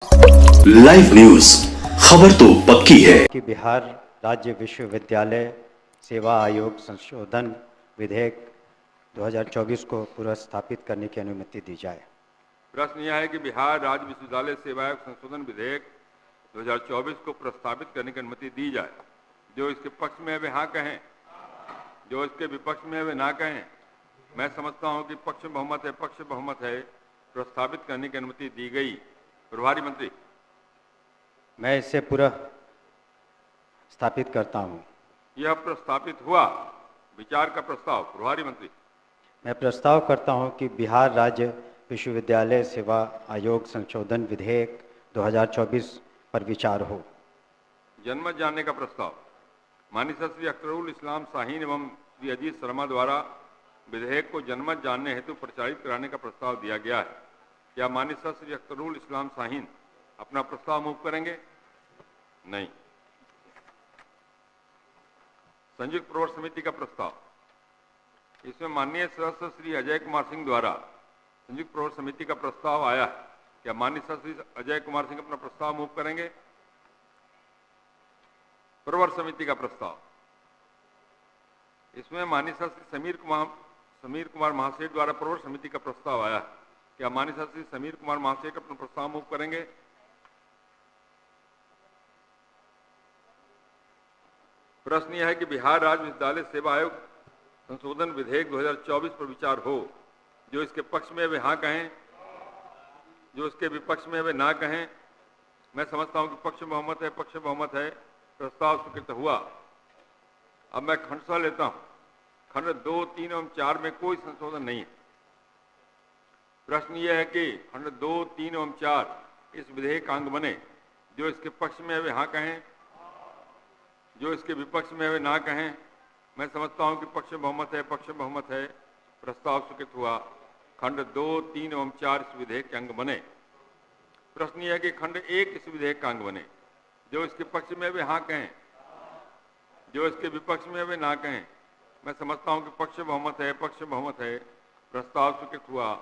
Live news, खबर तो पक्की है कि बिहार राज्य विश्वविद्यालय सेवा आयोग संशोधन विधेयक 2024 को पुनर्स्थापित करने की अनुमति दी जाए। प्रश्न यह है कि बिहार राज्य विश्वविद्यालय सेवा आयोग संशोधन विधेयक 2024 को प्रस्तावित करने की अनुमति दी जाए। जो इसके पक्ष में है वे हाँ कहें, जो इसके विपक्ष में है वे ना कहें। मैं समझता हूं कि पक्ष बहुमत है, प्रस्तावित करने की अनुमति दी गई। प्रभारी मंत्री। मैं इसे पुनः स्थापित करता हूं। यह प्रस्तावित हुआ। विचार का प्रस्ताव। प्रभारी मंत्री। मैं प्रस्ताव करता हूं कि बिहार राज्य विश्वविद्यालय सेवा आयोग संशोधन विधेयक 2024 पर विचार हो। जनमत जानने का प्रस्ताव। माननीय श्री अख्तरुल इस्लाम शाहीन एवं श्री अजीत शर्मा द्वारा विधेयक को जनमत जानने हेतु प्रचारित कराने का प्रस्ताव दिया गया है। क्या माननीय श्री अख्तरुल इस्लाम शाहीन अपना प्रस्ताव मूव करेंगे? नहीं। संयुक्त प्रवर समिति का प्रस्ताव। इसमें माननीय सदस्य श्री अजय कुमार सिंह द्वारा संयुक्त प्रवर समिति का प्रस्ताव आया है। क्या माननीय सदस्य श्री अजय कुमार सिंह अपना प्रस्ताव मूव करेंगे? प्रवर समिति का प्रस्ताव। इसमें माननीय सदस्य समीर कुमार महाशय द्वारा प्रवर समिति का प्रस्ताव आया है। क्या माननीय सदस्य समीर कुमार महाशय अपना प्रस्ताव मूव करेंगे? प्रश्न यह है कि बिहार राज्य विश्वविद्यालय सेवा आयोग संशोधन विधेयक 2024 पर विचार हो। जो इसके पक्ष में वे हाँ कहें, जो इसके विपक्ष में वे ना कहें। मैं समझता हूं कि पक्ष बहुमत है, प्रस्ताव स्वीकृत हुआ। अब मैं खंड लेता हूं। खंड 2, 3 एवं 4 में कोई संशोधन नहीं है। प्रश्न यह है कि खंड 2, 3 एवं 4 इस विधेयक का अंग बने। जो इसके पक्ष में वे हाँ कहें, जो इसके विपक्ष में वे ना कहें। मैं समझता हूं कि पक्ष बहुमत है, प्रस्ताव स्वीकृत हुआ। खंड 2, 3 एवं 4 इस विधेयक के अंग बने। प्रश्न यह है कि खंड 1 इस विधेयक का अंग बने। जो इसके पक्ष में वे हाँ कहें, जो इसके विपक्ष में वे ना कहें। मैं समझता हूं कि पक्ष बहुमत है, प्रस्ताव स्वीकृत हुआ।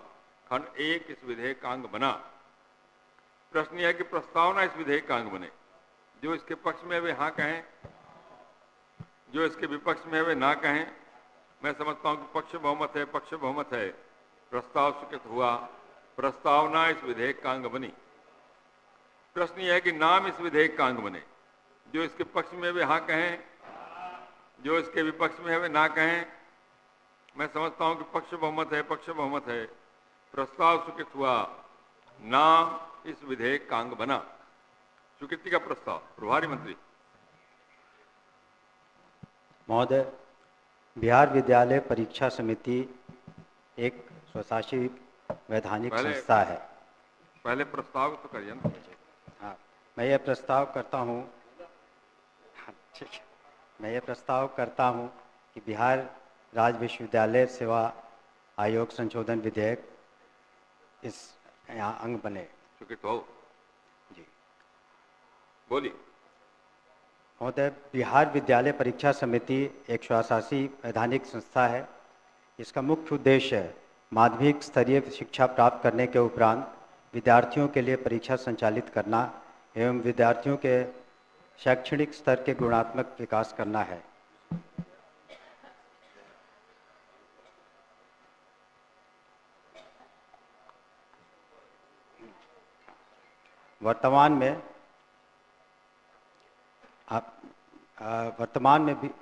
खंड 1 इस विधेयक का अंग बना। प्रश्न यह है कि प्रस्तावना इस विधेयक का अंग बने। जो इसके पक्ष में वे हाँ कहें, जो इसके विपक्ष में वे ना कहें। मैं समझता हूं कि पक्ष बहुमत है, प्रस्ताव स्वीकृत हुआ। प्रस्तावना इस विधेयक का अंग बनी। प्रश्न यह है कि नाम इस विधेयक का अंग बने। जो इसके पक्ष में वे हाँ कहें, जो इसके विपक्ष में वे ना कहें। मैं समझता हूं कि पक्ष बहुमत है, प्रस्ताव स्वीकृत हुआ। नाम इस विधेयक का अंग बना। स्वीकृति का प्रस्ताव। प्रभारी मंत्री। महोदय, बिहार विद्यालय परीक्षा समिति एक स्वशासी वैधानिक संस्था है। पहले प्रस्ताव तो करिए ना। हाँ, मैं ये प्रस्ताव करता हूँ। ठीक है, मैं ये प्रस्ताव करता हूँ कि बिहार राज्य विश्वविद्यालय सेवा आयोग संशोधन विधेयक इस यहाँ अंग बने। स्वीकृत हो जी। बोलिए। महोदय, बिहार विद्यालय परीक्षा समिति एक स्वशासी वैधानिक संस्था है। इसका मुख्य उद्देश्य है माध्यमिक स्तरीय शिक्षा प्राप्त करने के उपरांत विद्यार्थियों के लिए परीक्षा संचालित करना एवं विद्यार्थियों के शैक्षणिक स्तर के गुणात्मक विकास करना है। वर्तमान में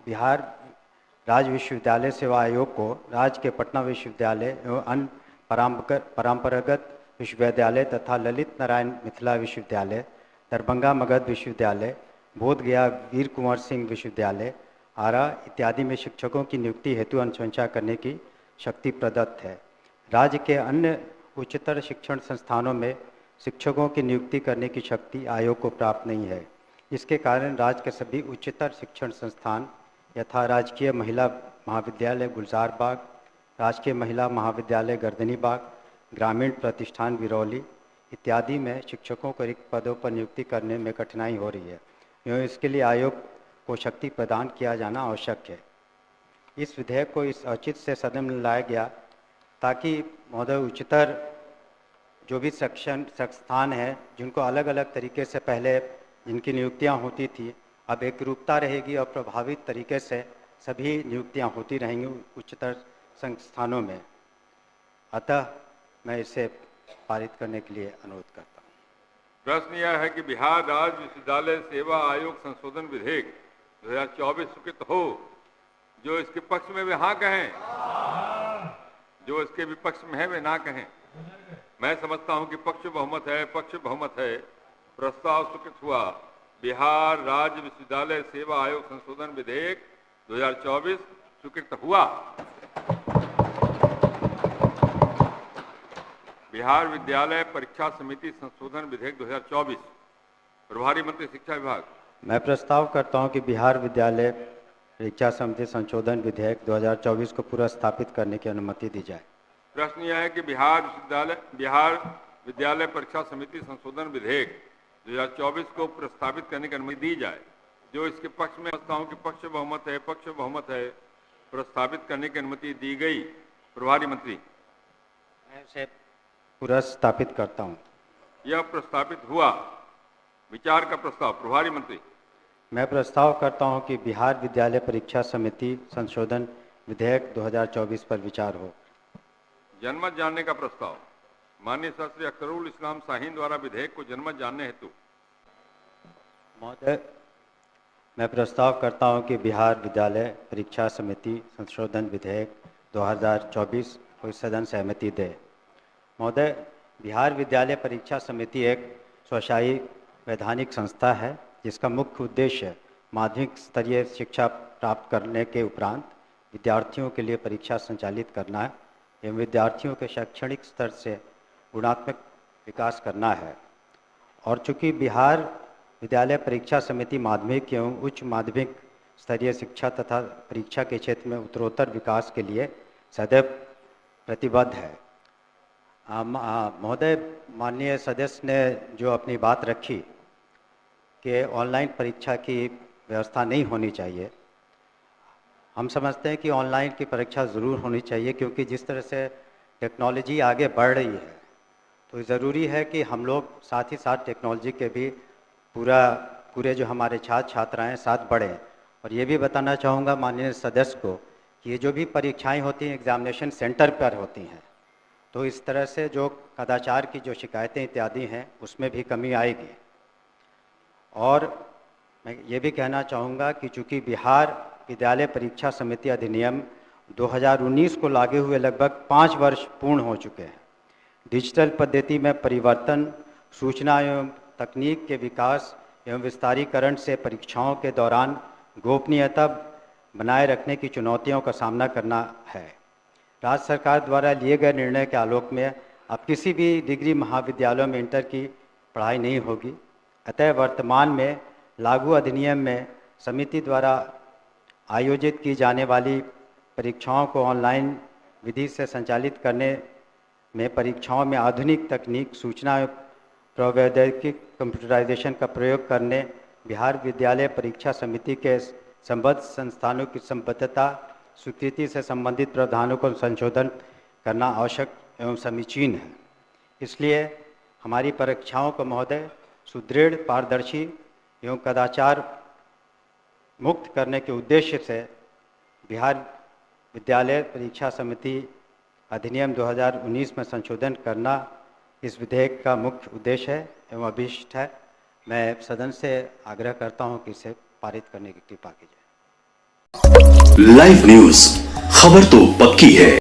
बिहार राज्य विश्वविद्यालय सेवा आयोग को राज्य के पटना विश्वविद्यालय एवं अन्य परंपरागत विश्वविद्यालय तथा ललित नारायण मिथिला विश्वविद्यालय, दरभंगा मगध विश्वविद्यालय, बोधगया वीर कुंवर सिंह विश्वविद्यालय, आरा इत्यादि में शिक्षकों की नियुक्ति हेतु अनुशंसा करने की शक्ति प्रदत्त है। राज्य के अन्य उच्चतर शिक्षण संस्थानों में शिक्षकों की नियुक्ति करने की शक्ति आयोग को प्राप्त नहीं है। इसके कारण राज्य के सभी उच्चतर शिक्षण संस्थान यथा राजकीय महिला महाविद्यालय गुलजार बाग, राजकीय महिला महाविद्यालय गर्दनी बाग, ग्रामीण प्रतिष्ठान विरौली इत्यादि में शिक्षकों को रिक्त पदों पर नियुक्ति करने में कठिनाई हो रही है एवं इसके लिए आयोग को शक्ति प्रदान किया जाना आवश्यक है। इस विधेयक को इस औचित्य से सदन में लाया गया ताकि महोदय उच्चतर जो भी संस्थान है जिनको अलग अलग तरीके से पहले जिनकी नियुक्तियां होती थी, अब एक रूपता रहेगी और प्रभावित तरीके से सभी नियुक्तियां होती रहेंगी उच्चतर संस्थानों में। अतः मैं इसे पारित करने के लिए अनुरोध करता हूँ। प्रश्न यह है कि बिहार राज्य विश्वविद्यालय सेवा आयोग संशोधन विधेयक 2024 स्वीकृत हो। जो इसके पक्ष में वे हाँ कहें, जो इसके विपक्ष में है वे ना कहें। मैं समझता हूं कि पक्ष बहुमत है। प्रस्ताव स्वीकृत हुआ। बिहार राज्य विश्वविद्यालय सेवा आयोग संशोधन विधेयक 2024 स्वीकृत हुआ। बिहार विद्यालय परीक्षा समिति संशोधन विधेयक 2024। प्रभारी मंत्री शिक्षा विभाग। मैं प्रस्ताव करता हूं कि बिहार विद्यालय परीक्षा समिति संशोधन विधेयक 2024 को पूरा स्थापित करने की अनुमति दी जाए। प्रश्न यह है कि बिहार विद्यालय परीक्षा समिति संशोधन विधेयक 2024 को प्रस्तावित करने की अनुमति दी जाए। जो इसके पक्ष में समझता हूं कि पक्ष बहुमत है। प्रस्तावित करने की अनुमति दी गई। प्रभारी मंत्री। मैं इसे पूरा स्थापित करता हूं। यह प्रस्तावित हुआ। विचार का प्रस्ताव। प्रभारी मंत्री। मैं प्रस्ताव करता हूं कि बिहार विद्यालय परीक्षा समिति संशोधन विधेयक 2024 पर विचार हो। जनमत जानने का प्रस्ताव। माननीय सर श्री अख्तरुल इस्लाम शाहीन द्वारा विधेयक को जनमत जानने हेतु। महोदय, मैं प्रस्ताव करता हूं कि बिहार विद्यालय परीक्षा समिति संशोधन विधेयक 2024 को सदन सहमति दे। महोदय, बिहार विद्यालय परीक्षा समिति एक स्वशाही वैधानिक संस्था है जिसका मुख्य उद्देश्य माध्यमिक स्तरीय शिक्षा प्राप्त करने के उपरांत विद्यार्थियों के लिए परीक्षा संचालित करना एवं विद्यार्थियों के शैक्षणिक स्तर से गुणात्मक विकास करना है। और चूँकि बिहार विद्यालय परीक्षा समिति माध्यमिक एवं उच्च माध्यमिक स्तरीय शिक्षा तथा परीक्षा के क्षेत्र में उत्तरोत्तर विकास के लिए सदैव प्रतिबद्ध है। महोदय, माननीय सदस्य ने जो अपनी बात रखी कि ऑनलाइन परीक्षा की व्यवस्था नहीं होनी चाहिए, हम समझते हैं कि ऑनलाइन की परीक्षा ज़रूर होनी चाहिए, क्योंकि जिस तरह से टेक्नोलॉजी आगे बढ़ रही है तो ज़रूरी है कि हम लोग साथ ही साथ टेक्नोलॉजी के भी पूरे जो हमारे छात्र छात्राएँ साथ बढ़ें। और ये भी बताना चाहूँगा माननीय सदस्य को कि ये जो भी परीक्षाएं होती हैं एग्जामिनेशन सेंटर पर होती हैं, तो इस तरह से जो कदाचार की जो शिकायतें इत्यादि हैं उसमें भी कमी आएगी। और मैं ये भी कहना चाहूँगा कि चूँकि बिहार विद्यालय परीक्षा समिति अधिनियम 2019 को लागू हुए लगभग 5 वर्ष पूर्ण हो चुके हैं। डिजिटल पद्धति में परिवर्तन, सूचना एवं तकनीक के विकास एवं विस्तारीकरण से परीक्षाओं के दौरान गोपनीयता बनाए रखने की चुनौतियों का सामना करना है। राज्य सरकार द्वारा लिए गए निर्णय के आलोक में अब किसी भी डिग्री महाविद्यालयों में इंटर की पढ़ाई नहीं होगी। अतः वर्तमान में लागू अधिनियम में समिति द्वारा आयोजित की जाने वाली परीक्षाओं को ऑनलाइन विधि से संचालित करने में परीक्षाओं में आधुनिक तकनीक, सूचना प्रौद्योगिकी, कंप्यूटराइजेशन का प्रयोग करने, बिहार विद्यालय परीक्षा समिति के संबद्ध संस्थानों की संबद्धता स्वीकृति से संबंधित प्रावधानों को संशोधन करना आवश्यक एवं समीचीन है। इसलिए हमारी परीक्षाओं को महोदय सुदृढ़, पारदर्शी एवं कदाचार मुक्त करने के उद्देश्य से बिहार विद्यालय परीक्षा समिति अधिनियम 2019 में संशोधन करना इस विधेयक का मुख्य उद्देश्य है एवं अभिष्ट है। मैं सदन से आग्रह करता हूं कि इसे पारित करने की कृपा कीजिए। लाइव न्यूज, खबर तो पक्की है।